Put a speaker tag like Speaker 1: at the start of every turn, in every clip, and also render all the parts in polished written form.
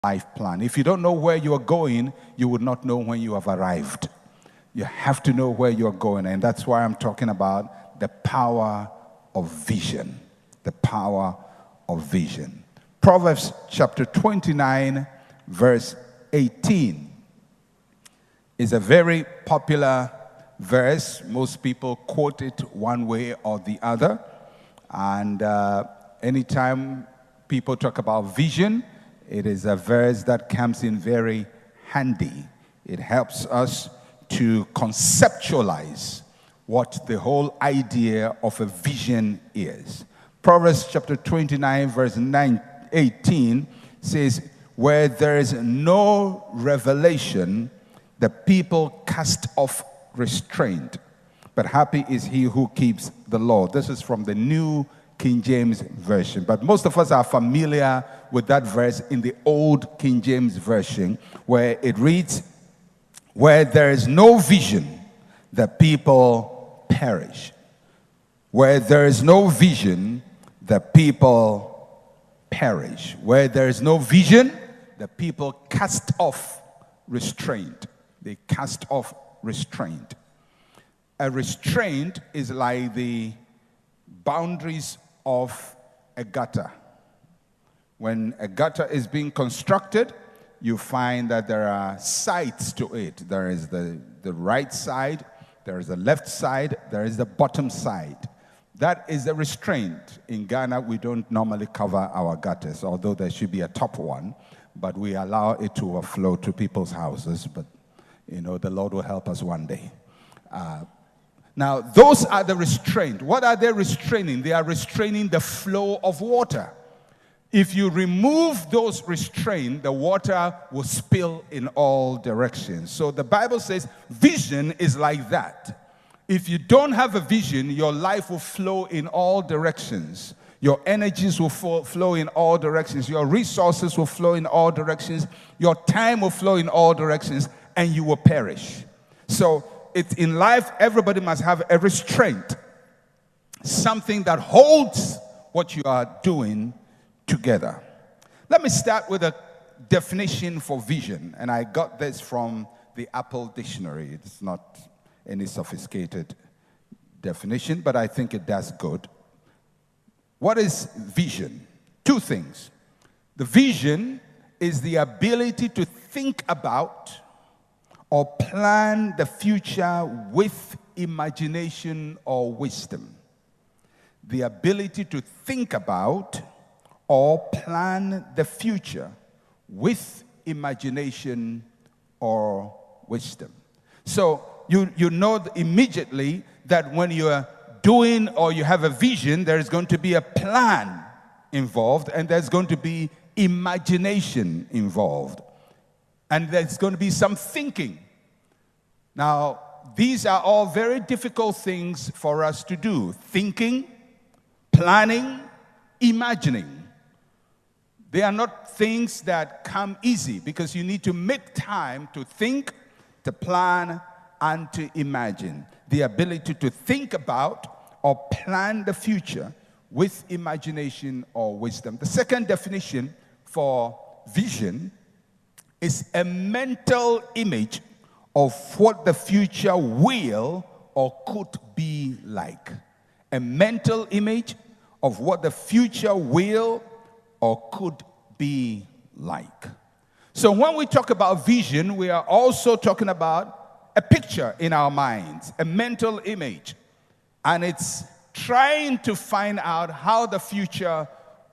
Speaker 1: life plan. If you don't know where you are going, you would not know when you have arrived. You have to know where you're going, and that's why I'm talking about the power of vision. The power of vision. Proverbs chapter 29, verse 18 is a very popular verse. Most people quote it one way or the other. And anytime people talk about vision, it is a verse that comes in very handy. It helps us to conceptualize what the whole idea of a vision is. Proverbs chapter 29, verse 18 says, where there is no revelation, the people cast off restraint. But happy is he who keeps the law. This is from the New King James Version. But most of us are familiar with that verse in the Old King James Version, where it reads, where there is no vision, the people perish. Where there is no vision, the people perish. Where there is no vision, the people cast off restraint. They cast off restraint. A restraint is like the boundaries of a gutter. When a gutter is being constructed, you find that there are sides to it. There is the right side, there is the left side, there is the bottom side. That is the restraint. In Ghana, we don't normally cover our gutters, although there should be a top one, but we allow it to overflow to people's houses. But, the Lord will help us one day. Now, those are the restraint. What are they restraining? They are restraining the flow of water. If you remove those restraints, the water will spill in all directions. So the Bible says vision is like that. If you don't have a vision, your life will flow in all directions. Your energies will flow in all directions. Your resources will flow in all directions. Your time will flow in all directions, and you will perish. So it's in life, everybody must have a restraint, something that holds what you are doing together. Let me start with a definition for vision, and I got this from the Apple Dictionary. It's not any sophisticated definition, but I think it does good. What is vision? Two things. The vision is the ability to think about or plan the future with imagination or wisdom. The ability to think about or plan the future with imagination or wisdom. So you know immediately that when you are doing or you have a vision, there is going to be a plan involved, and there's going to be imagination involved. And there's going to be some thinking. Now, these are all very difficult things for us to do. Thinking, planning, imagining. They are not things that come easy, because you need to make time to think, to plan, and to imagine. The ability to think about or plan the future with imagination or wisdom. The second definition for vision is a mental image of what the future will or could be like. A mental image of what the future will or could be like. So when we talk about vision, we are also talking about a picture in our minds, a mental image. And it's trying to find out how the future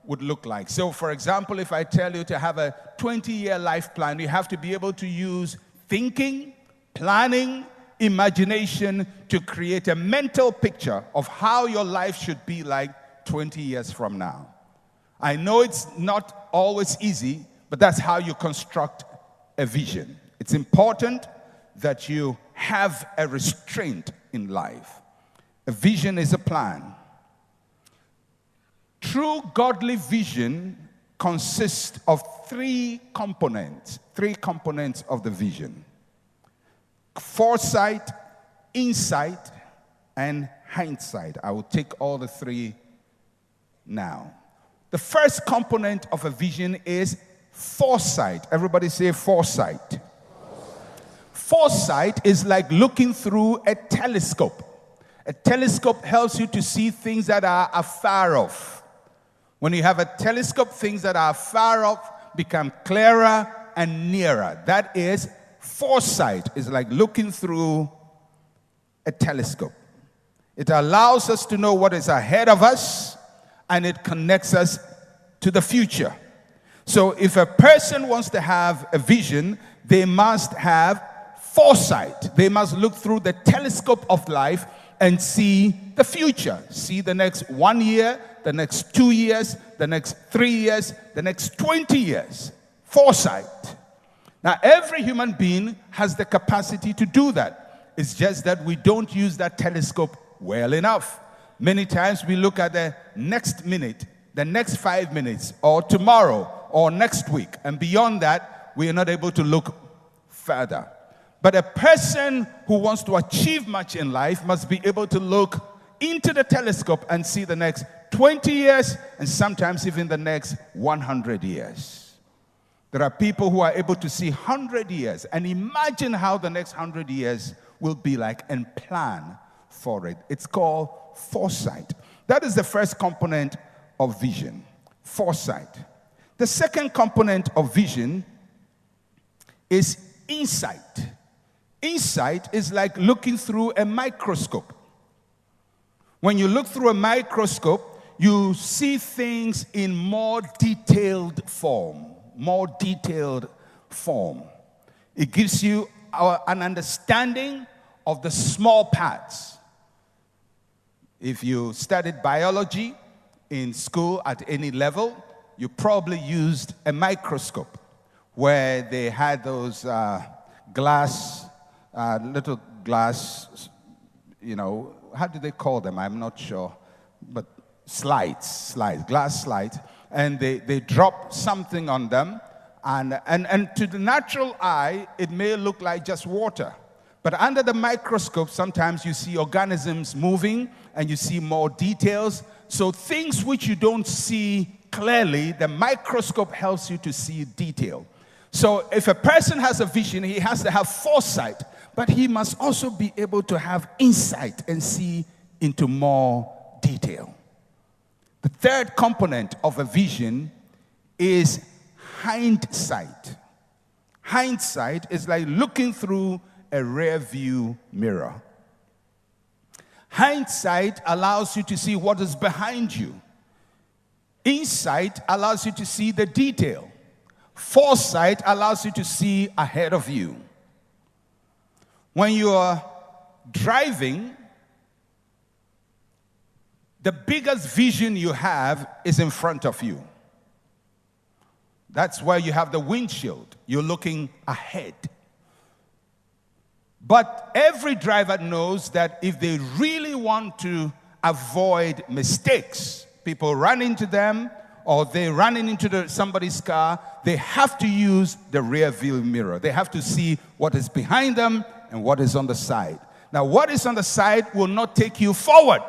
Speaker 1: would look like. So, for example, if I tell you to have a 20-year life plan, you have to be able to use thinking, planning, imagination to create a mental picture of how your life should be like 20 years from now. I know it's not always easy, but that's how you construct a vision. It's important that you have a restraint in life. A vision is a plan. True godly vision consists of three components of the vision: foresight, insight, and hindsight. I will take all the three now. The first component of a vision is foresight. Everybody say foresight. Foresight is like looking through a telescope. A telescope helps you to see things that are afar off. When you have a telescope, things that are far off become clearer and nearer. That is foresight. It's like looking through a telescope. It allows us to know what is ahead of us, and it connects us to the future. So if a person wants to have a vision, they must have foresight. They must look through the telescope of life and see the future. See the next 1 year, the next 2 years, the next 3 years, the next 20 years. Foresight. Now, every human being has the capacity to do that. It's just that we don't use that telescope well enough. Many times we look at the next minute, the next 5 minutes, or tomorrow, or next week. And beyond that, we are not able to look further. But a person who wants to achieve much in life must be able to look into the telescope and see the next 20 years and sometimes even the next 100 years. There are people who are able to see 100 years and imagine how the next 100 years will be like and plan for it. It's called foresight. That is the first component of vision, foresight. The second component of vision is insight. Insight is like looking through a microscope. When you look through a microscope, you see things in more detailed form. More detailed form. It gives you an understanding of the small parts. If you studied biology in school at any level, you probably used a microscope where they had those little glass, how do they call them? I'm not sure. But glass slides. And they drop something on them. And to the natural eye, it may look like just water. But under the microscope, sometimes you see organisms moving and you see more details. So things which you don't see clearly, the microscope helps you to see detail. So if a person has a vision, he has to have foresight, but he must also be able to have insight and see into more detail. The third component of a vision is hindsight. Hindsight is like looking through a rear view mirror. Hindsight allows you to see what is behind you. Insight allows you to see the detail. Foresight allows you to see ahead of you. When you are driving, the biggest vision you have is in front of you. That's why you have the windshield. You're looking ahead. But every driver knows that if they really want to avoid mistakes, people run into them, or they run into somebody's car, they have to use the rear view mirror. They have to see what is behind them and what is on the side. Now, what is on the side will not take you forward.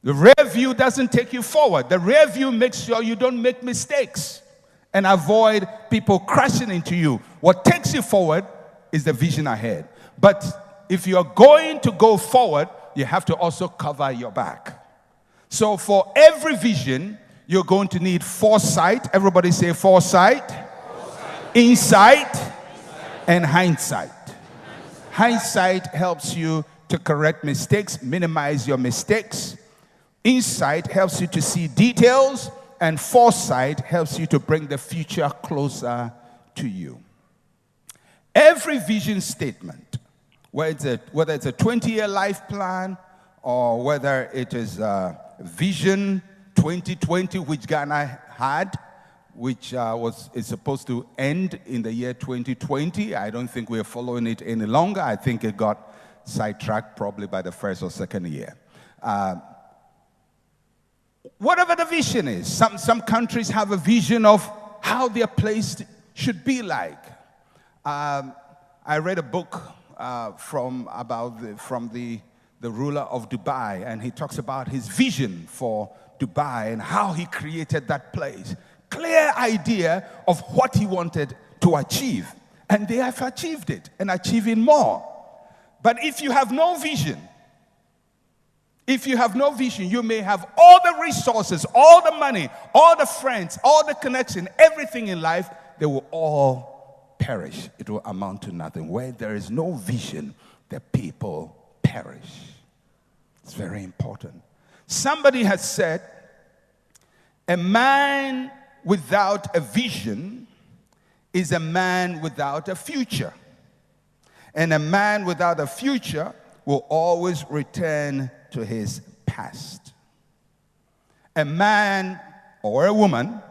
Speaker 1: The rear view doesn't take you forward. The rear view makes sure you don't make mistakes and avoid people crashing into you. What takes you forward is the vision ahead. But if you're going to go forward, you have to also cover your back. So for every vision, you're going to need foresight. Everybody say foresight. Insight. And hindsight. Hindsight helps you to correct mistakes, minimize your mistakes. Insight helps you to see details, and foresight helps you to bring the future closer to you. Every vision statement, whether it's a 20-year life plan or whether it is Vision 2020, which Ghana had, which is supposed to end in the year 2020. I don't think we're following it any longer. I think it got sidetracked probably by the first or second year. Whatever the vision is, some countries have a vision of how their place should be like. I read a book from the ruler of Dubai, and he talks about his vision for Dubai and how he created that place. clear idea of what he wanted to achieve. And they have achieved it and achieving more. But if you have no vision, you may have all the resources, all the money, all the friends, all the connection, everything in life, they will all perish. It will amount to nothing. Where there is no vision, the people perish. It's very important. Somebody has said, a man without a vision is a man without a future. And a man without a future will always return to his past. A man or a woman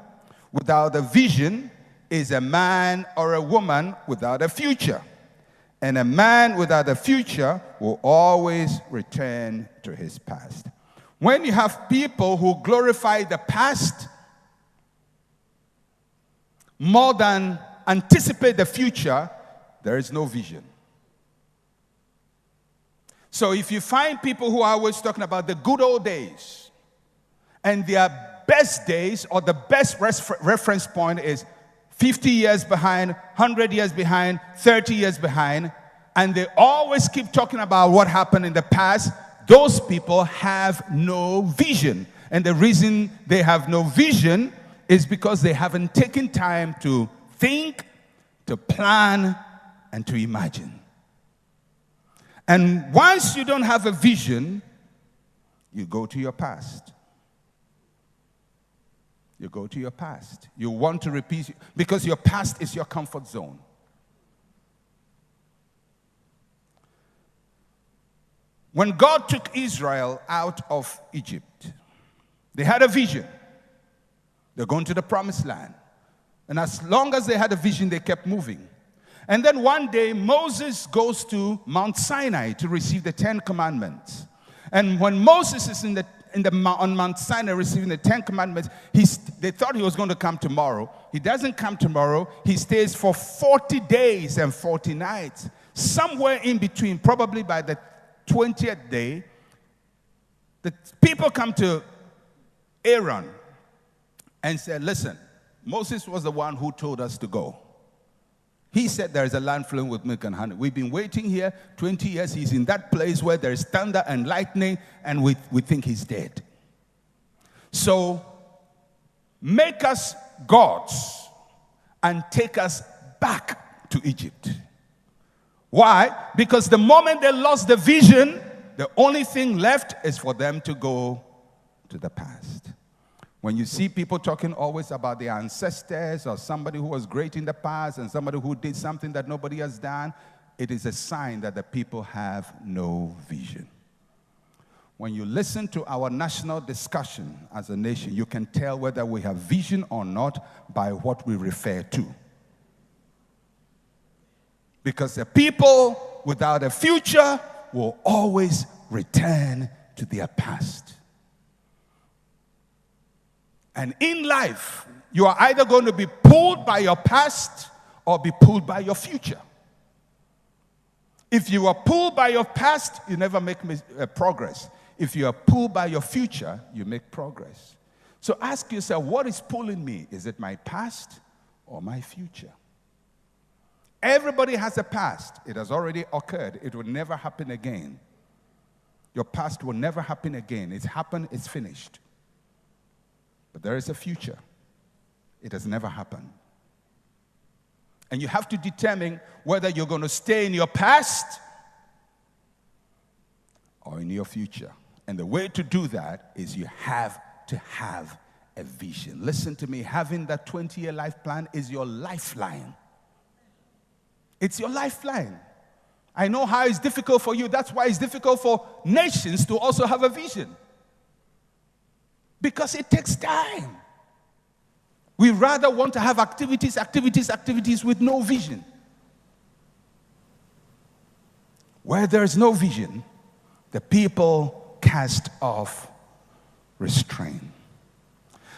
Speaker 1: without a vision is a man or a woman without a future. And a man without a future will always return to his past. When you have people who glorify the past more than anticipate the future, there is no vision. So if you find people who are always talking about the good old days, and their best days or the best reference point is 50 years behind, 100 years behind, 30 years behind, and they always keep talking about what happened in the past, those people have no vision. And the reason they have no vision is because they haven't taken time to think, to plan, and to imagine. And once you don't have a vision, you go to your past. You go to your past. You want to repeat, because your past is your comfort zone. When God took Israel out of Egypt, they had a vision. They're going to the promised land. And as long as they had a vision, they kept moving. And then one day, Moses goes to Mount Sinai to receive the 10 Commandments. And when Moses is on Mount Sinai receiving the 10 Commandments, they thought he was going to come tomorrow. He doesn't come tomorrow. He stays for 40 days and 40 nights. Somewhere in between, probably by the 20th day, the people come to Aaron and said, listen, Moses was the one who told us to go. He said there is a land flowing with milk and honey. We've been waiting here 20 years. He's in that place where there is thunder and lightning, and we think he's dead. So make us gods and take us back to Egypt. Why? Because the moment they lost the vision, the only thing left is for them to go to the past. When you see people talking always about their ancestors or somebody who was great in the past and somebody who did something that nobody has done, it is a sign that the people have no vision. When you listen to our national discussion as a nation, you can tell whether we have vision or not by what we refer to. Because the people without a future will always return to their past. And in life, you are either going to be pulled by your past or be pulled by your future. If you are pulled by your past, you never make progress. If you are pulled by your future, you make progress. So ask yourself, what is pulling me? Is it my past or my future? Everybody has a past. It has already occurred. It will never happen again. Your past will never happen again. It's happened, it's finished. But there is a future. It has never happened. And you have to determine whether you're going to stay in your past or in your future. And the way to do that is you have to have a vision. Listen to me, having that 20-year life plan is your lifeline. It's your lifeline. I know how it's difficult for you. That's why it's difficult for nations to also have a vision. Because it takes time. We rather want to have activities with no vision. Where there is no vision, the people cast off restraint.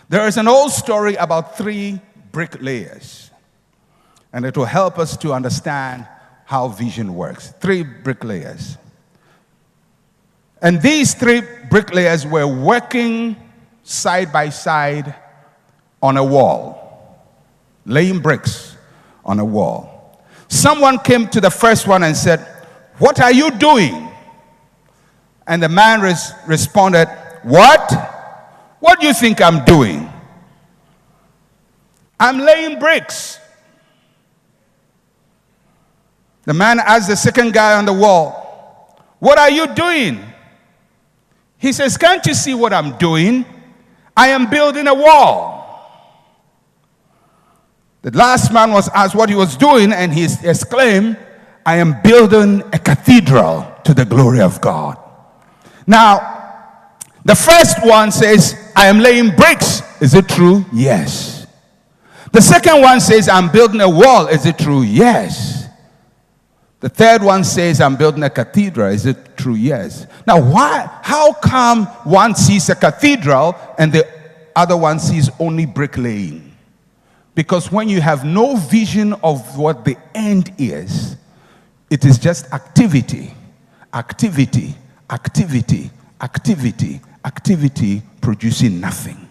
Speaker 1: There is an old story about 3 bricklayers, and it will help us to understand how vision works. 3 bricklayers. And these 3 bricklayers were working side by side on a wall, laying bricks on a wall. Someone came to the first one and said, "What are you doing?" And the man responded, "What? What do you think I'm doing?" "I'm laying bricks." The man asked the second guy on the wall, "What are you doing?" He says, "Can't you see what I'm doing? I am building a wall." The last man was asked what he was doing, and he exclaimed, "I am building a cathedral to the glory of God." Now, the first one says, "I am laying bricks." Is it true? Yes. The second one says, "I'm building a wall." Is it true? Yes. The third one says, "I'm building a cathedral." Is it true? Yes. Now, how come one sees a cathedral and the other one sees only bricklaying? Because when you have no vision of what the end is, it is just activity, activity, activity, activity, activity, producing nothing.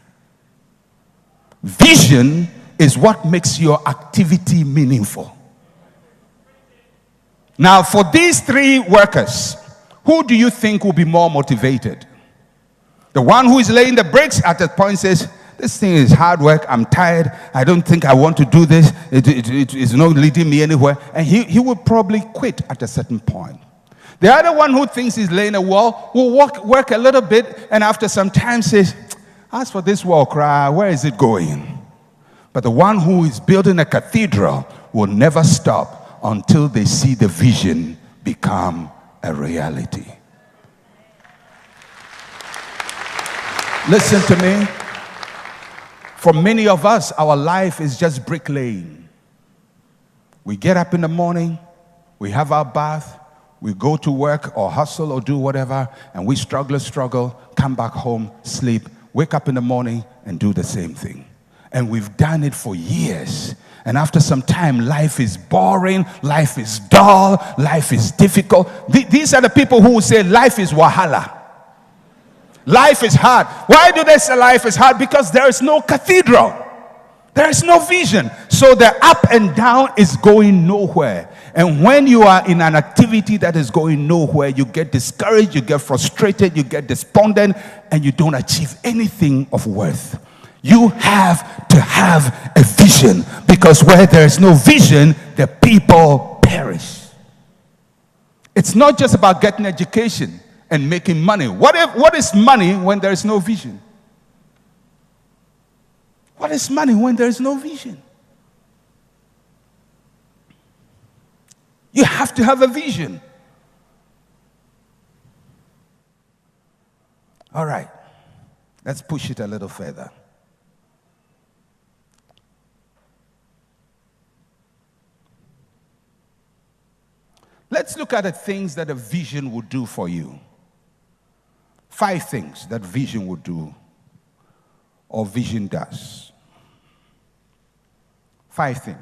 Speaker 1: Vision is what makes your activity meaningful. Now, for these three workers, who do you think will be more motivated? The one who is laying the bricks at that point says, "This thing is hard work. I'm tired. I don't think I want to do this. It is not leading me anywhere." And he will probably quit at a certain point. The other one who thinks he's laying a wall will work a little bit, and after some time says, "As for this wall, where is it going?" But the one who is building a cathedral will never stop until they see the vision become a reality. Listen to me. For many of us, our life is just bricklaying. We get up in the morning, we have our bath, we go to work or hustle or do whatever, and we struggle, come back home, sleep, wake up in the morning and do the same thing. And we've done it for years. And after some time, life is boring, life is dull, life is difficult. These are the people who will say life is wahala. Life is hard. Why do they say life is hard? Because there is no cathedral. There is no vision. So the up and down is going nowhere. And when you are in an activity that is going nowhere, you get discouraged, you get frustrated, you get despondent, and you don't achieve anything of worth. You have to have a vision, because where there is no vision, the people perish. It's not just about getting education and making money. What is money when there is no vision? What is money when there is no vision? You have to have a vision. All right, let's push it a little further. Let's look at the things that a vision would do for you. 5 things that vision would do, or vision does. 5 things.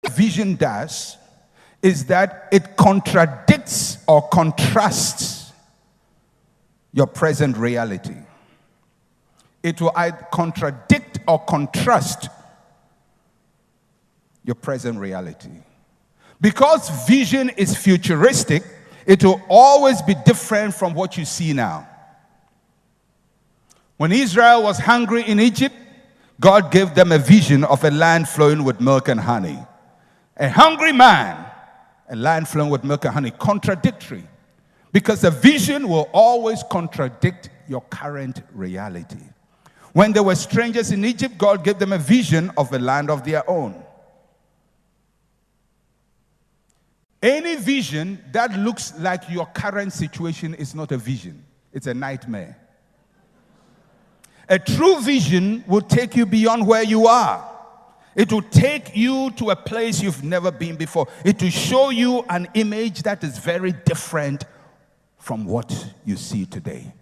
Speaker 1: What vision does is that it contradicts or contrasts your present reality. It will either contradict or contrast your present reality. Because vision is futuristic, it will always be different from what you see now. When Israel was hungry in Egypt, God gave them a vision of a land flowing with milk and honey. A hungry man, a land flowing with milk and honey, contradictory. Because a vision will always contradict your current reality. When they were strangers in Egypt, God gave them a vision of a land of their own. Any vision that looks like your current situation is not a vision. It's a nightmare. A true vision will take you beyond where you are. It will take you to a place you've never been before. It will show you an image that is very different from what you see today.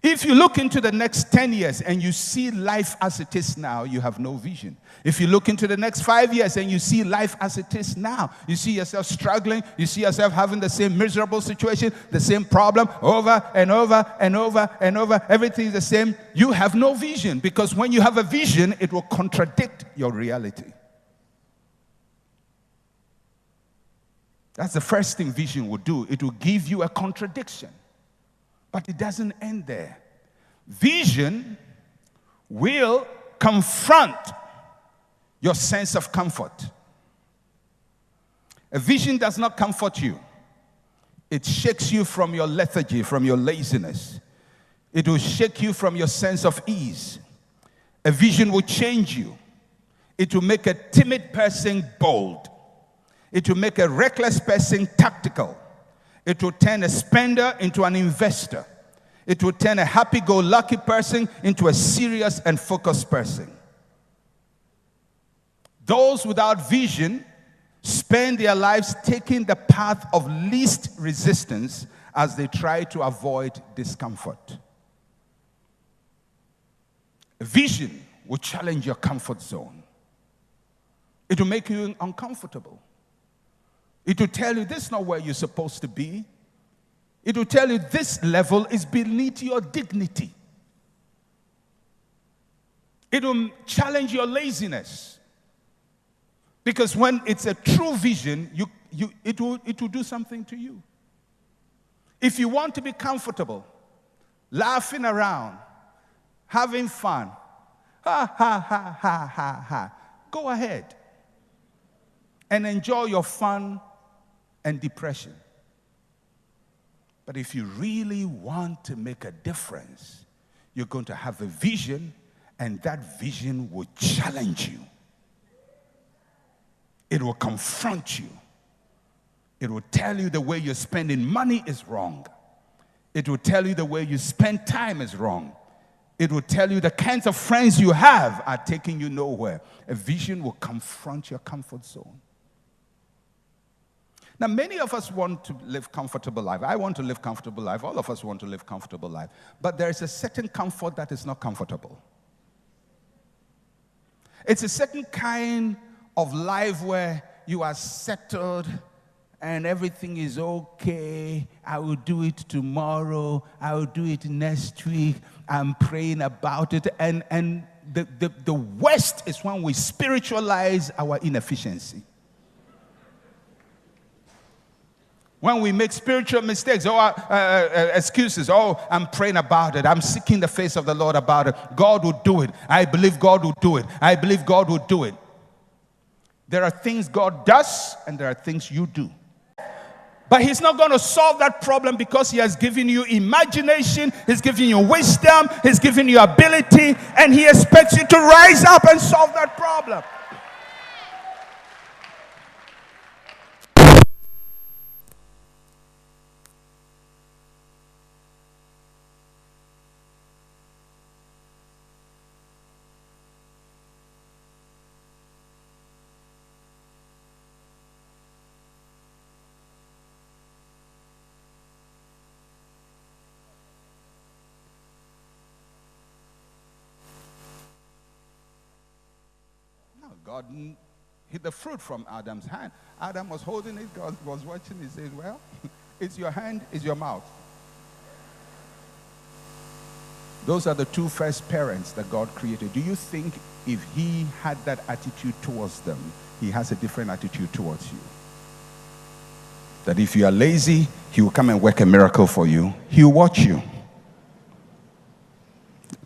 Speaker 1: If you look into the next 10 years and you see life as it is now, you have no vision. If you look into the next 5 years and you see life as it is now, you see yourself struggling, you see yourself having the same miserable situation, the same problem over and over and over and over, everything is the same, you have no vision. Because when you have a vision, it will contradict your reality. That's the first thing vision will do. It will give you a contradiction. But it doesn't end there. Vision will confront your sense of comfort. A vision does not comfort you. It shakes you from your lethargy, from your laziness. It will shake you from your sense of ease. A vision will change you. It will make a timid person bold. It will make a reckless person tactical. It will turn a spender into an investor. It will turn a happy-go-lucky person into a serious and focused person. Those without vision spend their lives taking the path of least resistance as they try to avoid discomfort. A vision will challenge your comfort zone. It will make you uncomfortable. It will tell you this is not where you're supposed to be. It will tell you this level is beneath your dignity. It will challenge your laziness. Because when it's a true vision, it will do something to you. If you want to be comfortable, laughing around, having fun, ha, ha, ha, ha, ha, ha, go ahead and enjoy your fun and depression. But if you really want to make a difference, you're going to have a vision, and that vision will challenge you. It will confront you. It will tell you the way you're spending money is wrong. It will tell you the way you spend time is wrong. It will tell you the kinds of friends you have are taking you nowhere. A vision will confront your comfort zone. Now, many of us want to live comfortable life. I want to live comfortable life. All of us want to live comfortable life. But there is a certain comfort that is not comfortable. It's a certain kind of life where you are settled and everything is okay. I will do it tomorrow. I will do it next week. I'm praying about it. And the worst is when we spiritualize our inefficiency. When we make spiritual mistakes or excuses, I'm praying about it. I'm seeking the face of the Lord about it. God will do it. I believe God will do it. I believe God will do it. There are things God does and there are things you do. But he's not going to solve that problem because he has given you imagination, he's given you wisdom, he's given you ability, and he expects you to rise up and solve that problem. God hid the fruit from Adam's hand. Adam was holding it. God was watching. He said, well, it's your hand, it's your mouth. Those are the two first parents that God created. Do you think if he had that attitude towards them, he has a different attitude towards you? That if you are lazy, he will come and work a miracle for you. He will watch you.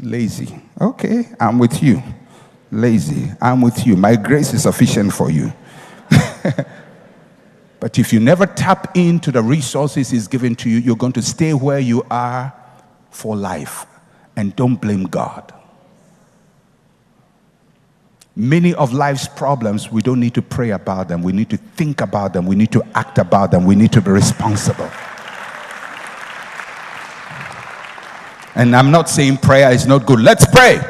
Speaker 1: Lazy. Okay, I'm with you. Lazy, I'm with you. My grace is sufficient for you. But if you never tap into the resources he's given to you, you're going to stay where you are for life. And don't blame God. Many of life's problems, we don't need to pray about them. We need to think about them. We need to act about them. We need to be responsible. And I'm not saying prayer is not good. Let's pray.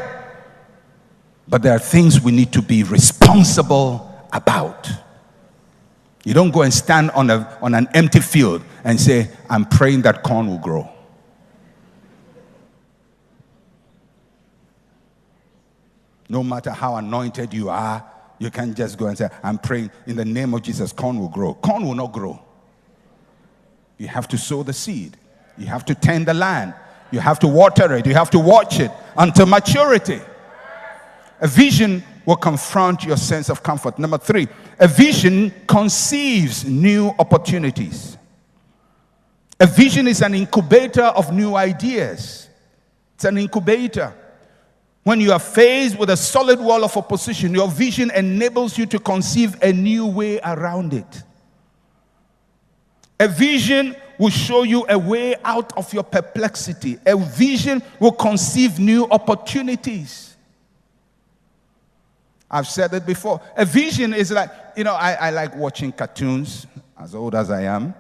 Speaker 1: But there are things we need to be responsible about. You don't go and stand on an empty field and say, I'm praying that corn will grow. No matter how anointed you are, you can't just go and say, I'm praying in the name of Jesus, corn will grow. Corn will not grow. You have to sow the seed. You have to tend the land. You have to water it. You have to watch it until maturity. A vision will confront your sense of comfort. Number 3, a vision conceives new opportunities. A vision is an incubator of new ideas. It's an incubator. When you are faced with a solid wall of opposition, your vision enables you to conceive a new way around it. A vision will show you a way out of your perplexity. A vision will conceive new opportunities. I've said it before. A vision is like, I like watching cartoons, as old as I am.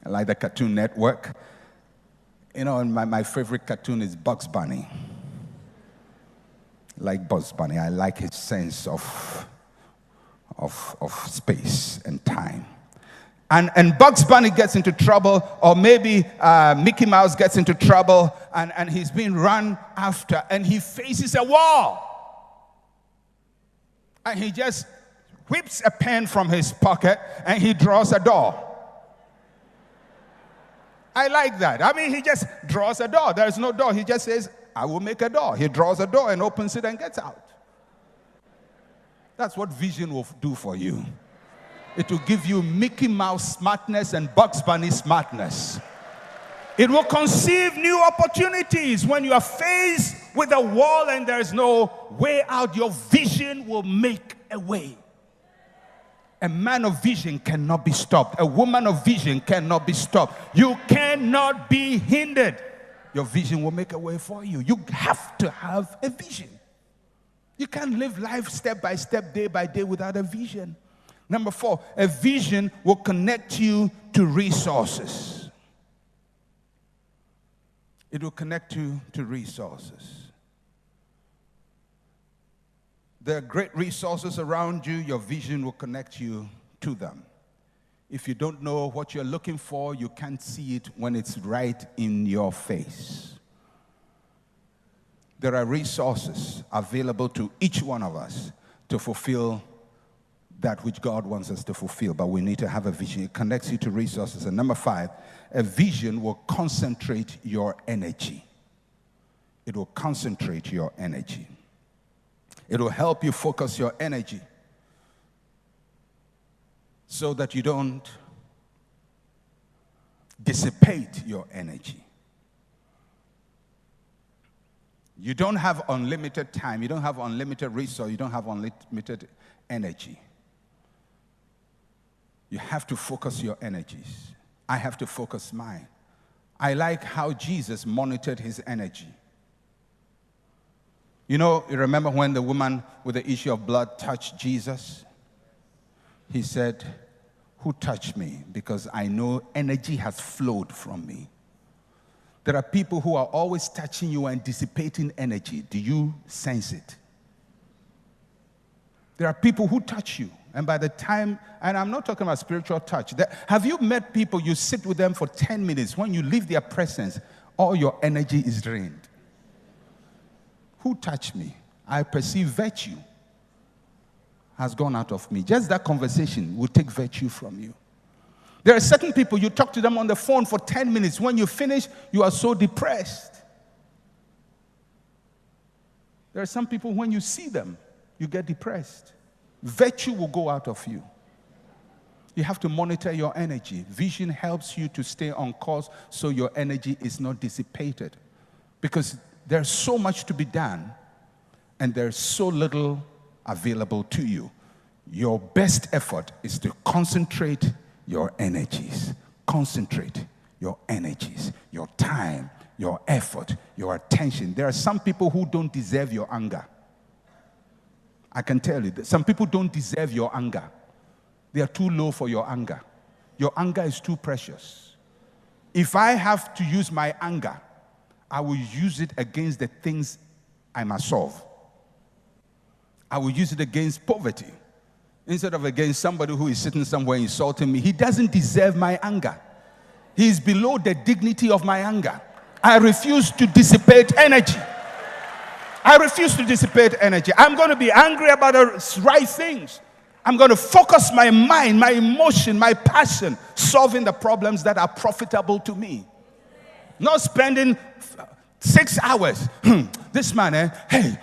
Speaker 1: I like the Cartoon Network. And my favorite cartoon is Bugs Bunny. I like Bugs Bunny. I like his sense of space and time. And Bugs Bunny gets into trouble, or maybe Mickey Mouse gets into trouble, and he's being run after, and he faces a wall. And he just whips a pen from his pocket, and he draws a door. I like that. He just draws a door. There is no door. He just says, I will make a door. He draws a door and opens it and gets out. That's what vision will do for you. It will give you Mickey Mouse smartness and Bugs Bunny smartness. It will conceive new opportunities. When you are faced with a wall and there is no way out, your vision will make a way. A man of vision cannot be stopped. A woman of vision cannot be stopped. You cannot be hindered. Your vision will make a way for you. You have to have a vision. You can't live life step by step, day by day without a vision. Number 4, a vision will connect you to resources. It will connect you to resources. There are great resources around you. Your vision will connect you to them. If you don't know what you're looking for, you can't see it when it's right in your face. There are resources available to each one of us to fulfill that which God wants us to fulfill, but we need to have a vision. It connects you to resources. And number 5, a vision will concentrate your energy. It will concentrate your energy. It will help you focus your energy so that you don't dissipate your energy. You don't have unlimited time. You don't have unlimited resource. You don't have unlimited energy. You have to focus your energies. I have to focus mine. I like how Jesus monitored his energy. You remember when the woman with the issue of blood touched Jesus? He said, who touched me? Because I know energy has flowed from me. There are people who are always touching you and dissipating energy. Do you sense it? There are people who touch you, and by the time, and I'm not talking about spiritual touch. Have you met people, you sit with them for 10 minutes, when you leave their presence, all your energy is drained? Who touched me? I perceive virtue has gone out of me. Just that conversation will take virtue from you. There are certain people, you talk to them on the phone for 10 minutes. When you finish, you are so depressed. There are some people, when you see them, you get depressed. Virtue will go out of you. You have to monitor your energy. Vision helps you to stay on course so your energy is not dissipated. Because there's so much to be done, and there's so little available to you. Your best effort is to concentrate your energies. Concentrate your energies, your time, your effort, your attention. There are some people who don't deserve your anger. I can tell you that some people don't deserve your anger. They are too low for your anger. Your anger is too precious. If I have to use my anger, I will use it against the things I must solve. I will use it against poverty instead of against somebody who is sitting somewhere insulting me. He doesn't deserve my anger. He is below the dignity of my anger. I refuse to dissipate energy. I refuse to dissipate energy. I'm going to be angry about the right things. I'm going to focus my mind, my emotion, my passion, solving the problems that are profitable to me. Not spending 6 hours. This man, hey.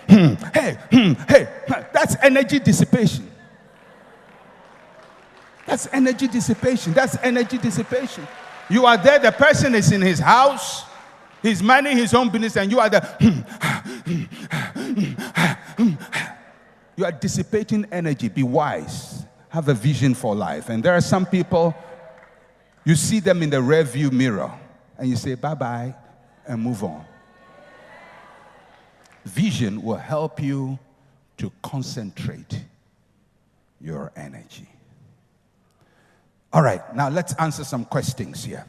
Speaker 1: That's energy dissipation. That's energy dissipation. That's energy dissipation. You are there, the person is in his house, he's minding his own business, and you are there. You are dissipating energy. Be wise. Have a vision for life. And there are some people, you see them in the rear view mirror, and you say bye-bye and move on. Vision will help you to concentrate your energy. All right, now let's answer some questions here.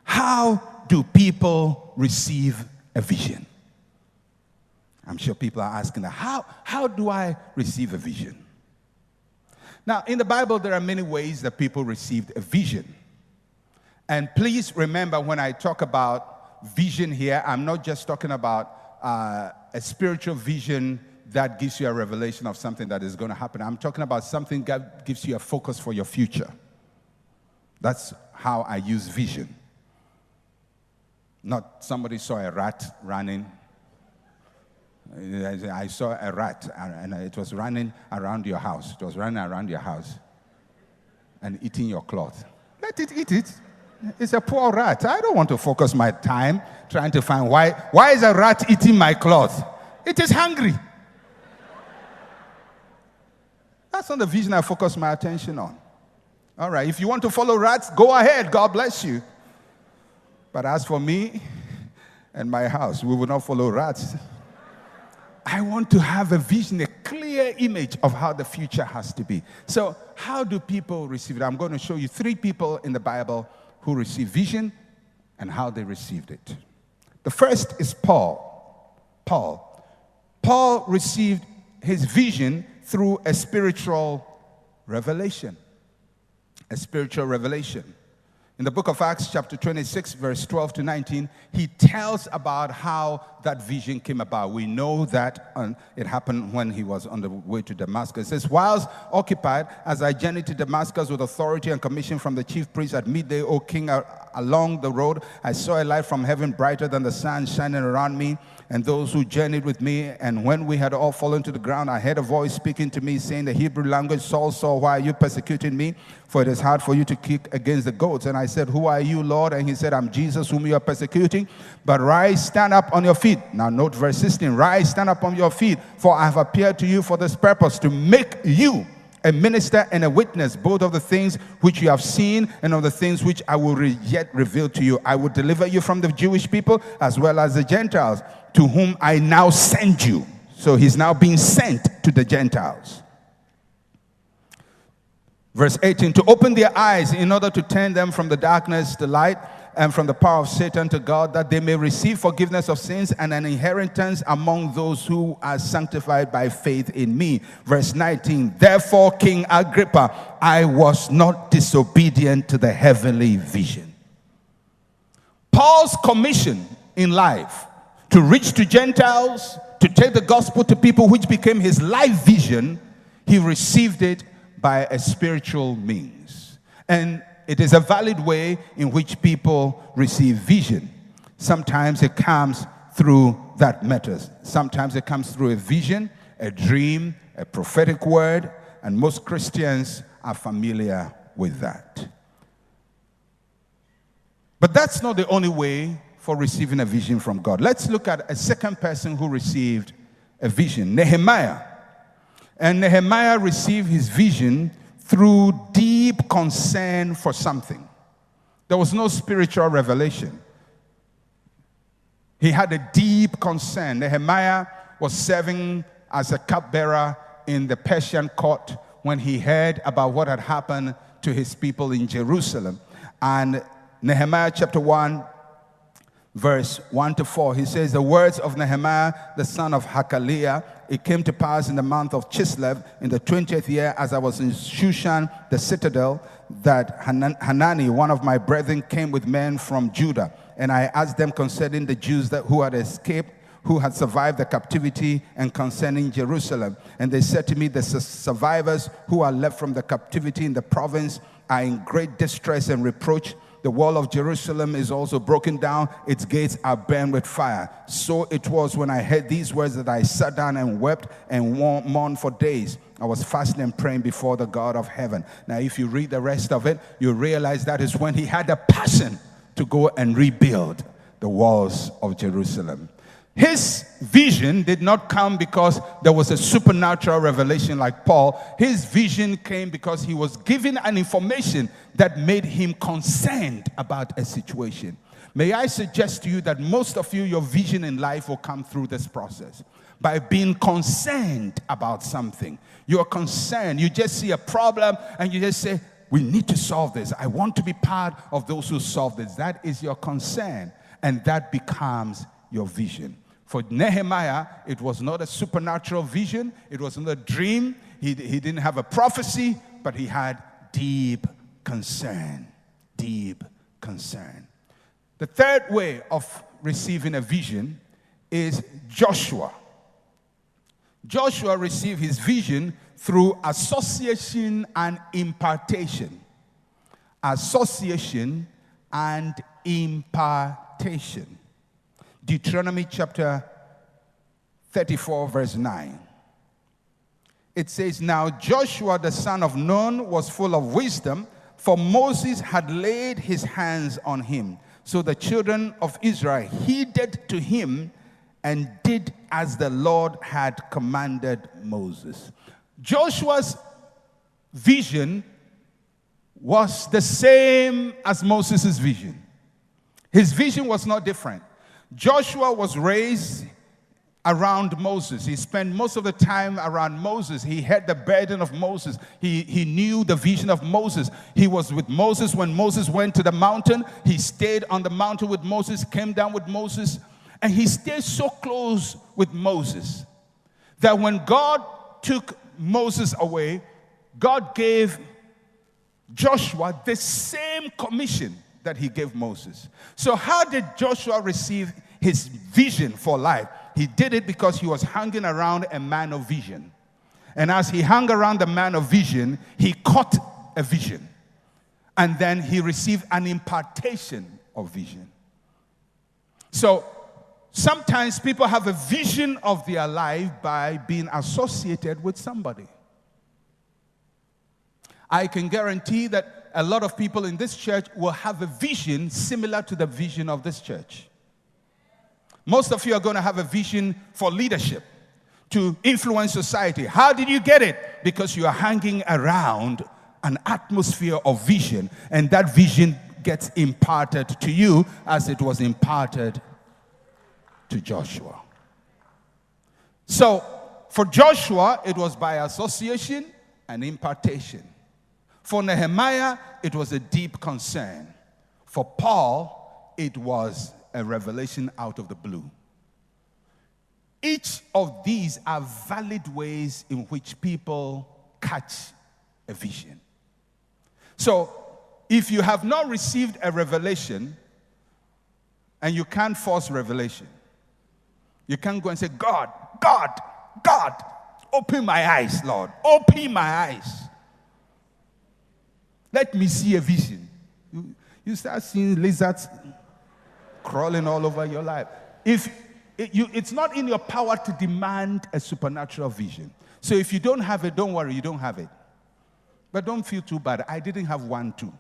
Speaker 1: How do people receive a vision? I'm sure people are asking that. How do I receive a vision? Now, in the Bible, there are many ways that people received a vision. And please remember, when I talk about vision here, I'm not just talking about a spiritual vision that gives you a revelation of something that is going to happen. I'm talking about something that gives you a focus for your future. That's how I use vision. Not somebody saw a rat running. I saw a rat, and it was running around your house. It was running around your house and eating your cloth. Let it eat it. It's a poor rat. I don't want to focus my time trying to find why is a rat eating my cloth? It is hungry. That's not the vision I focus my attention on. All right, if you want to follow rats, go ahead. God bless you. But as for me and my house, we will not follow rats. I want to have a vision, a clear image of how the future has to be. So how do people receive it? I'm going to show you 3 people in the Bible who received vision and how they received it. The first is Paul. Paul received his vision through a spiritual revelation. A spiritual revelation. In the book of Acts, chapter 26, verse 12 to 19, he tells about how that vision came about. We know that it happened when he was on the way to Damascus. It says, whilst occupied, as I journeyed to Damascus with authority and commission from the chief priest at midday, O king, along the road, I saw a light from heaven brighter than the sun shining around me and those who journeyed with me. And when we had all fallen to the ground, I heard a voice speaking to me, saying, the Hebrew language, Saul, Saul, why are you persecuting me? For it is hard for you to kick against the goats. And I said, who are you, Lord? And he said, I'm Jesus, whom you are persecuting. But rise, stand up on your feet. Now note verse 16. Rise, stand up on your feet, for I have appeared to you for this purpose, to make you a minister and a witness, both of the things which you have seen and of the things which I will yet reveal to you. I will deliver you from the Jewish people as well as the Gentiles, to whom I now send you. So he's now being sent to the Gentiles. Verse 18, to open their eyes in order to turn them from the darkness to light and from the power of Satan to God, that they may receive forgiveness of sins and an inheritance among those who are sanctified by faith in me. Verse 19, therefore, King Agrippa, I was not disobedient to the heavenly vision. Paul's commission in life to reach to Gentiles, to take the gospel to people, which became his life vision, he received it by a spiritual means. And it is a valid way in which people receive vision. Sometimes it comes through that method. Sometimes it comes through a vision, a dream, a prophetic word, and most Christians are familiar with that. But that's not the only way for receiving a vision from God. Let's look at a second person who received a vision, Nehemiah. And Nehemiah received his vision through deep concern for something. There was no spiritual revelation. He had a deep concern. Nehemiah was serving as a cupbearer in the Persian court when he heard about what had happened to his people in Jerusalem. And Nehemiah chapter 1, verse 1 to 4, he says, the words of Nehemiah, the son of Hakaliah, it came to pass in the month of Chislev, in the 20th year, as I was in Shushan, the citadel, that Hanani, one of my brethren, came with men from Judah. And I asked them concerning the Jews who had escaped, who had survived the captivity and concerning Jerusalem. And they said to me, the survivors who are left from the captivity in the province are in great distress and reproach. The wall of Jerusalem is also broken down. Its gates are burned with fire. So it was when I heard these words that I sat down and wept and mourned for days. I was fasting and praying before the God of heaven. Now, if you read the rest of it, you realize that is when he had a passion to go and rebuild the walls of Jerusalem. His vision did not come because there was a supernatural revelation like Paul. His vision came because he was given an information that made him concerned about a situation. May I suggest to you that most of you, your vision in life will come through this process. By being concerned about something. You're concerned. You just see a problem and you just say, we need to solve this. I want to be part of those who solve this. That is your concern. And that becomes your vision. For Nehemiah, it was not a supernatural vision. It was not a dream. He didn't have a prophecy, but he had deep concern. Deep concern. The third way of receiving a vision is Joshua. Joshua received his vision through association and impartation. Association and impartation. Deuteronomy chapter 34, verse 9. It says, now Joshua the son of Nun was full of wisdom, for Moses had laid his hands on him. So the children of Israel heeded to him and did as the Lord had commanded Moses. Joshua's vision was the same as Moses' vision. His vision was not different. Joshua was raised around Moses. He spent most of the time around Moses. He had the burden of Moses. He knew the vision of Moses. He was with Moses when Moses went to the mountain. He stayed on the mountain with Moses, came down with Moses, and he stayed so close with Moses that when God took Moses away, God gave Joshua the same commission that he gave Moses. So how did Joshua receive his vision for life? He did it because he was hanging around a man of vision. And as he hung around the man of vision, he caught a vision. And then he received an impartation of vision. So sometimes people have a vision of their life by being associated with somebody. I can guarantee that a lot of people in this church will have a vision similar to the vision of this church. Most of you are going to have a vision for leadership, to influence society. How did you get it? Because you are hanging around an atmosphere of vision, and that vision gets imparted to you as it was imparted to Joshua. So, for Joshua, it was by association and impartation. For Nehemiah, it was a deep concern. For Paul, it was a revelation out of the blue. Each of these are valid ways in which people catch a vision. So, if you have not received a revelation, and you can't force revelation, you can't go and say, God, open my eyes, Lord. Open my eyes. Let me see a vision. You start seeing lizards crawling all over your life. It's not in your power to demand a supernatural vision. So if you don't have it, don't worry, you don't have it. But don't feel too bad. I didn't have one too.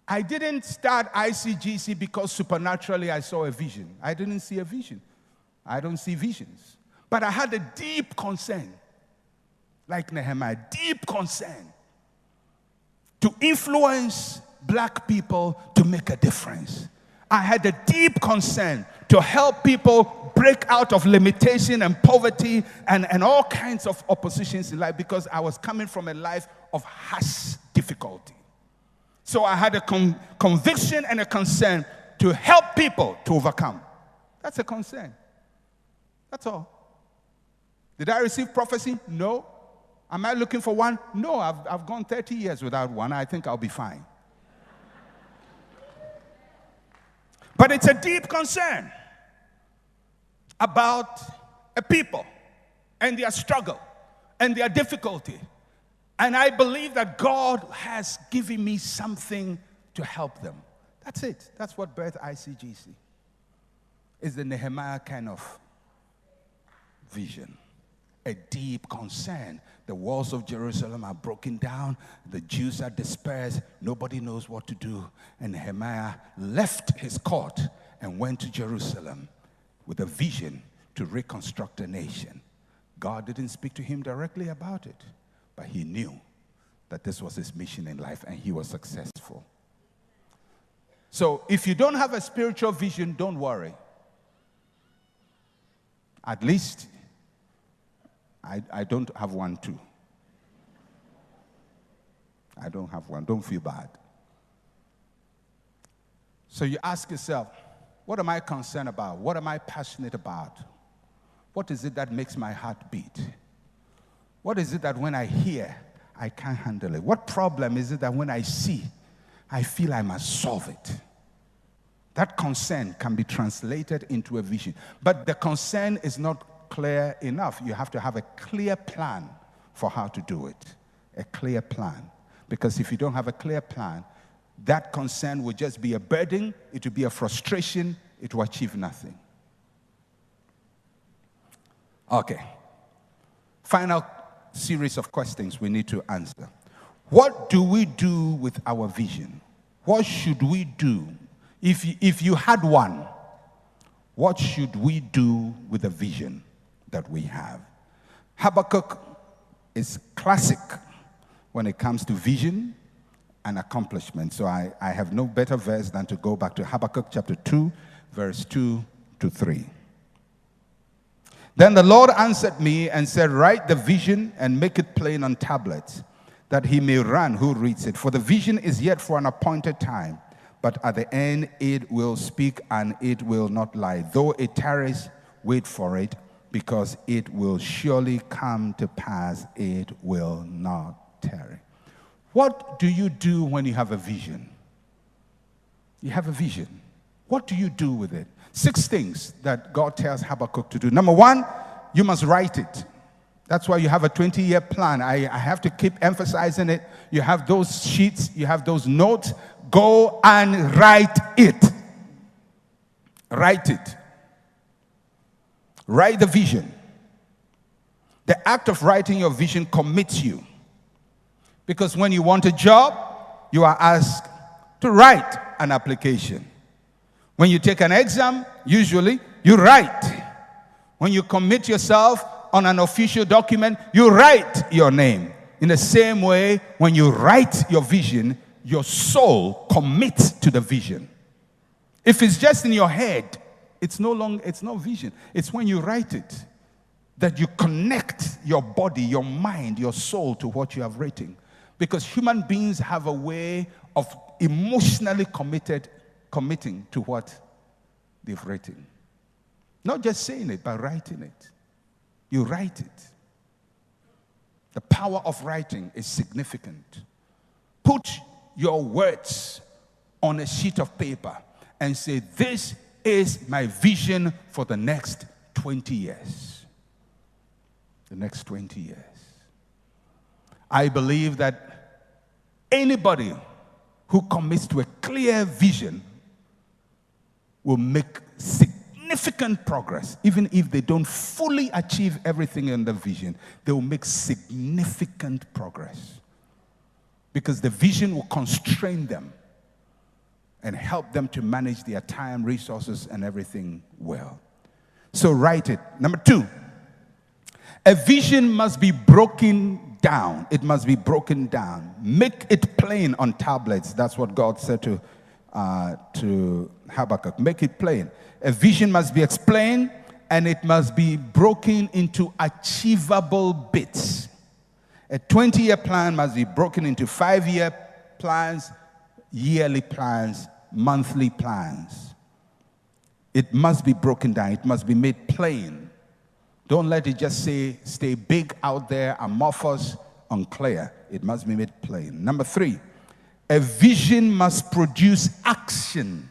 Speaker 1: I didn't start ICGC because supernaturally I saw a vision. I didn't see a vision. I don't see visions. But I had a deep concern. Like Nehemiah, deep concern to influence black people to make a difference. I had a deep concern to help people break out of limitation and poverty and all kinds of oppositions in life because I was coming from a life of harsh difficulty. So I had a conviction and a concern to help people to overcome. That's a concern. That's all. Did I receive prophecy? No. Am I looking for one? No, I've gone 30 years without one. I think I'll be fine. But it's a deep concern about a people and their struggle and their difficulty. And I believe that God has given me something to help them. That's it. That's what Birth ICGC is, the Nehemiah kind of vision. A deep concern. The walls of Jerusalem are broken down. The Jews are dispersed. Nobody knows what to do. And Nehemiah left his court and went to Jerusalem with a vision to reconstruct a nation. God didn't speak to him directly about it, but he knew that this was his mission in life, and he was successful. So if you don't have a spiritual vision, don't worry. At least I don't have one too. I don't have one. Don't feel bad. So you ask yourself, what am I concerned about? What am I passionate about? What is it that makes my heart beat? What is it that when I hear, I can't handle it? What problem is it that when I see, I feel I must solve it? That concern can be translated into a vision. But the concern is not clear enough. You have to have a clear plan for how to do it. A clear plan. Because if you don't have a clear plan, that concern will just be a burden, it will be a frustration, it will achieve nothing. Okay. Final series of questions we need to answer. What do we do with our vision? What should we do? If you had one, what should we do with the vision that we have? Habakkuk is classic when it comes to vision and accomplishment. So I have no better verse than to go back to Habakkuk chapter 2, verse 2 to 3. Then the Lord answered me and said, write the vision and make it plain on tablets, that he may run who reads it. For the vision is yet for an appointed time, but at the end it will speak and it will not lie. Though it tarries, wait for it, because it will surely come to pass. It will not tarry. What do you do when you have a vision? You have a vision. What do you do with it? 6 things that God tells Habakkuk to do. Number 1, you must write it. That's why you have a 20-year plan. I have to keep emphasizing it. You have those sheets, you have those notes. Go and write it. Write it. Write the vision. The act of writing your vision commits you. Because when you want a job, you are asked to write an application. When you take an exam, usually you write. When you commit yourself on an official document, you write your name. In the same way, when you write your vision, your soul commits to the vision. If it's just in your head, it's no vision. It's when you write it that you connect your body, your mind, your soul to what you have written. Because human beings have a way of emotionally committing to what they've written. Not just saying it, but writing it. You write it. The power of writing is significant. Put your words on a sheet of paper and say, this is my vision for the next 20 years. The next 20 years. I believe that anybody who commits to a clear vision will make significant progress. Even if they don't fully achieve everything in the vision, they will make significant progress. Because the vision will constrain them and help them to manage their time, resources, and everything well. So write it. Number 2, a vision must be broken down. It must be broken down. Make it plain on tablets. That's what God said to Habakkuk. Make it plain. A vision must be explained, and it must be broken into achievable bits. A 20-year plan must be broken into 5-year plans, yearly plans, monthly plans. It must be broken down. It must be made plain. Don't let it just stay big out there, amorphous, unclear. It must be made plain. Number 3, a vision must produce action.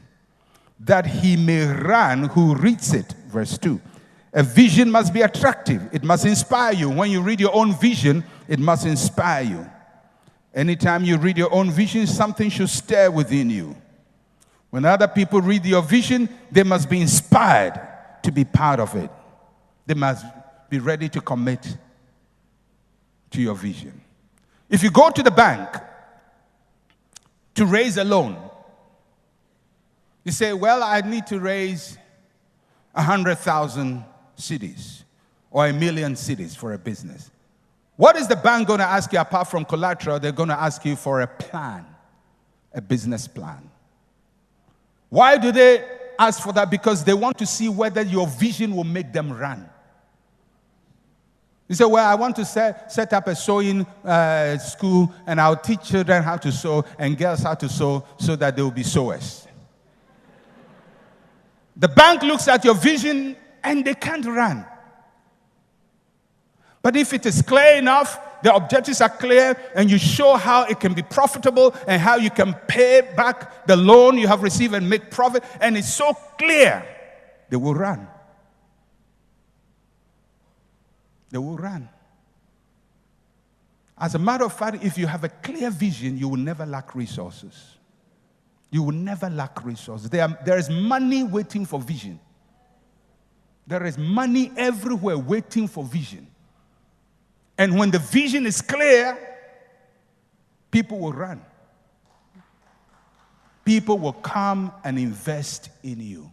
Speaker 1: that he may run who reads it. Verse 2. A vision must be attractive. It must inspire you. When you read your own vision, it must inspire you. Anytime you read your own vision, something should stir within you. When other people read your vision, they must be inspired to be part of it. They must be ready to commit to your vision. If you go to the bank to raise a loan, you say, well, I need to raise 100,000 cedis or 1,000,000 cedis for a business. What is the bank going to ask you apart from collateral? They're going to ask you for a plan, a business plan. Why do they ask for that? Because they want to see whether your vision will make them run. You say, well, I want to set up a sewing school, and I'll teach children how to sew and girls how to sew so that they will be sewers. The bank looks at your vision and they can't run. But if it is clear enough, the objectives are clear, and you show how it can be profitable and how you can pay back the loan you have received and make profit, and it's so clear, they will run. They will run. As a matter of fact, if you have a clear vision, you will never lack resources. You will never lack resources. There is money waiting for vision. There is money everywhere waiting for vision. And when the vision is clear, people will run. People will come and invest in you.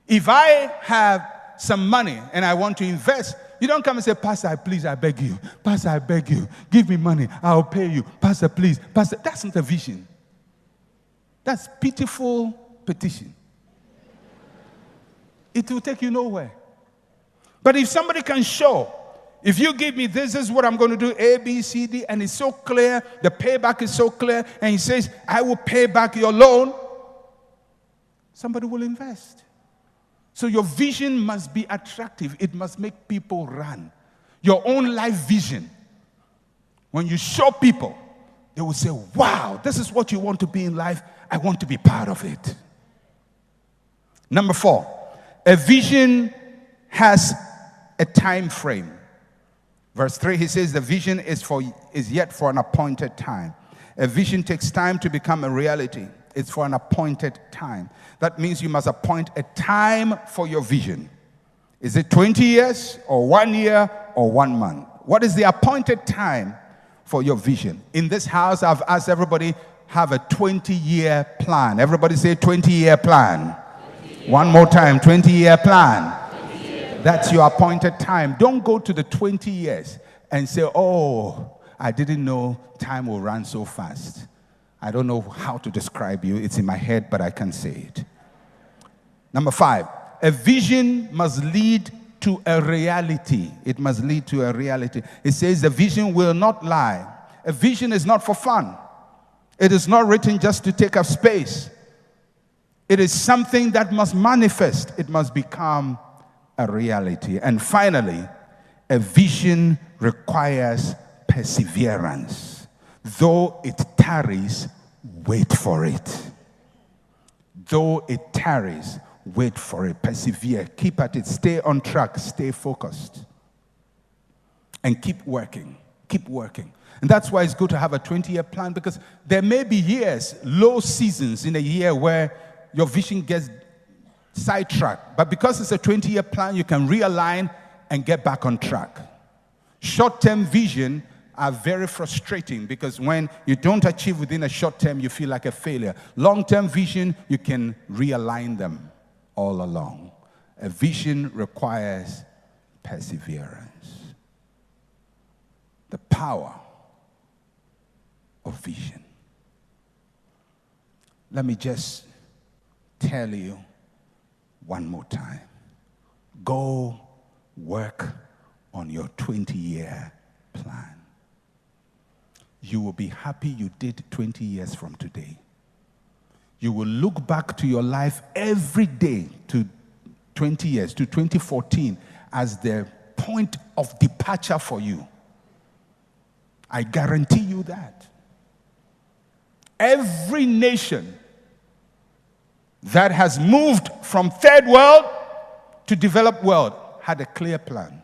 Speaker 1: If I have some money and I want to invest, you don't come and say, Pastor, please, I beg you. Pastor, I beg you. Give me money. I'll pay you. Pastor, please. Pastor, that's not a vision. That's pitiful petition. It will take you nowhere. But if somebody can show, if you give me this is what I'm going to do, A, B, C, D, and it's so clear, the payback is so clear, and he says, I will pay back your loan, somebody will invest. So your vision must be attractive. It must make people run. Your own life vision. When you show people, they will say, wow, this is what you want to be in life. I want to be part of it. Number 4, a vision has a time frame. Verse 3, he says the vision is yet for an appointed time. A vision takes time to become a reality. It's for an appointed time. That means you must appoint a time for your vision. Is it 20 years or 1 year or 1 month? What is the appointed time for your vision? In this house, I've asked everybody have a 20-year plan. Everybody say 20-year plan. 20-year. One more time, 20-year plan. 20-year. That's your appointed time. Don't go to the 20 years and say, oh, I didn't know time will run so fast. I don't know how to describe you. It's in my head, but I can't say it. Number 5, a vision must lead to a reality. It must lead to a reality. It says the vision will not lie. A vision is not for fun. It is not written just to take up space. It is something that must manifest. It must become a reality. And finally, a vision requires perseverance. Though it tarries, wait for it. Though it tarries, wait for it. Persevere. Keep at it. Stay on track. Stay focused. And keep working. Keep working. And that's why it's good to have a 20-year plan, because there may be years, low seasons in a year where your vision gets sidetracked. But because it's a 20-year plan, you can realign and get back on track. Short-term vision are very frustrating because when you don't achieve within a short term, you feel like a failure. Long-term vision, you can realign them all along. A vision requires perseverance. The power of vision. Let me just tell you one more time. Go work on your 20-year plan. You will be happy you did 20 years from today. You will look back to your life every day to 20 years, to 2014, as the point of departure for you. I guarantee you that. Every nation that has moved from third world to developed world had a clear plan.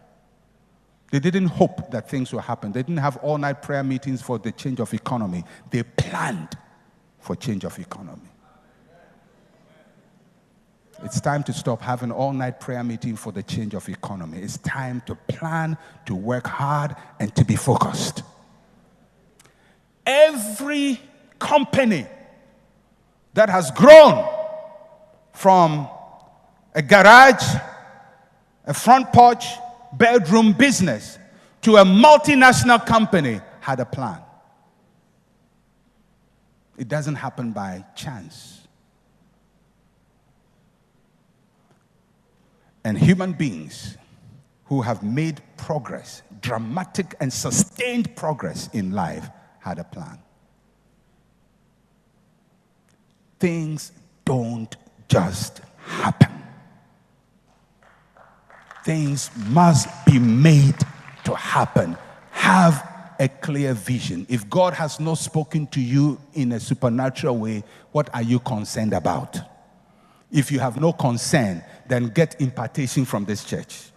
Speaker 1: They didn't hope that things will happen. They didn't have all-night prayer meetings for the change of economy. They planned for change of economy. It's time to stop having all-night prayer meeting for the change of economy. It's time to plan, to work hard, and to be focused. Every company that has grown from a garage, a front porch, bedroom business to a multinational company had a plan. It doesn't happen by chance. And human beings who have made progress, dramatic and sustained progress in life, had a plan. Things don't just happen. Things must be made to happen. Have a clear vision. If God has not spoken to you in a supernatural way, what are you concerned about? If you have no concern, then get impartation from this church.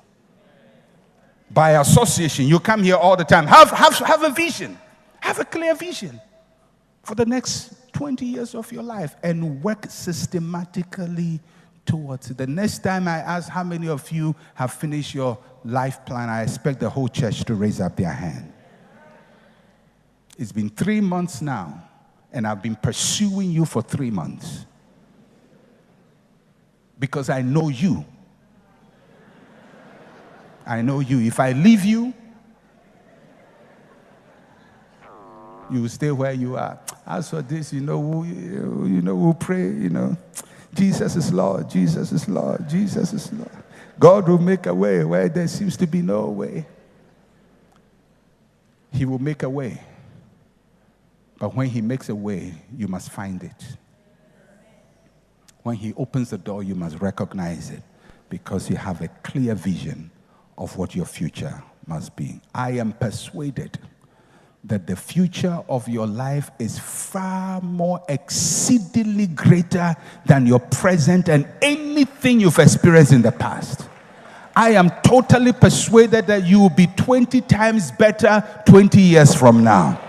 Speaker 1: By association, you come here all the time. Have a vision. Have a clear vision for the next 20 years of your life and work systematically towards it. The next time I ask how many of you have finished your life plan, I expect the whole church to raise up their hand. It's been 3 months now, and I've been pursuing you for 3 months. Because I know you. I know you. If I leave you, you will stay where you are. As for this, we'll pray, Jesus is Lord, Jesus is Lord, Jesus is Lord. God will make a way where there seems to be no way. He will make a way. But when he makes a way, you must find it. When he opens the door, you must recognize it because you have a clear vision of what your future must be. I am persuaded that the future of your life is far more exceedingly greater than your present and anything you've experienced in the past. I am totally persuaded that you will be 20 times better 20 years from now.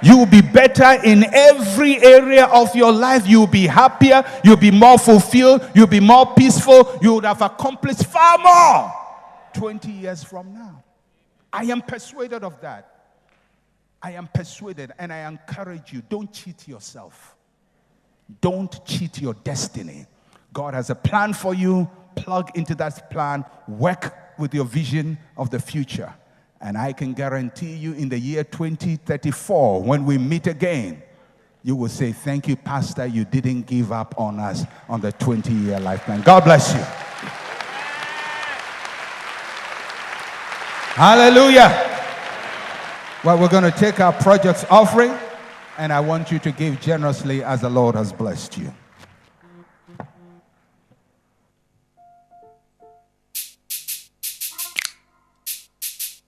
Speaker 1: You will be better in every area of your life. You will be happier. You'll be more fulfilled. You'll be more peaceful. You would have accomplished far more 20 years from now. I am persuaded of that. I am persuaded, and I encourage you, don't cheat yourself. Don't cheat your destiny. God has a plan for you. Plug into that plan. Work with your vision of the future. And I can guarantee you in the year 2034, when we meet again, you will say, thank you, Pastor, you didn't give up on us on the 20-year life plan. God bless you. Hallelujah. Well, we're going to take our project's offering, and I want you to give generously as the Lord has blessed you.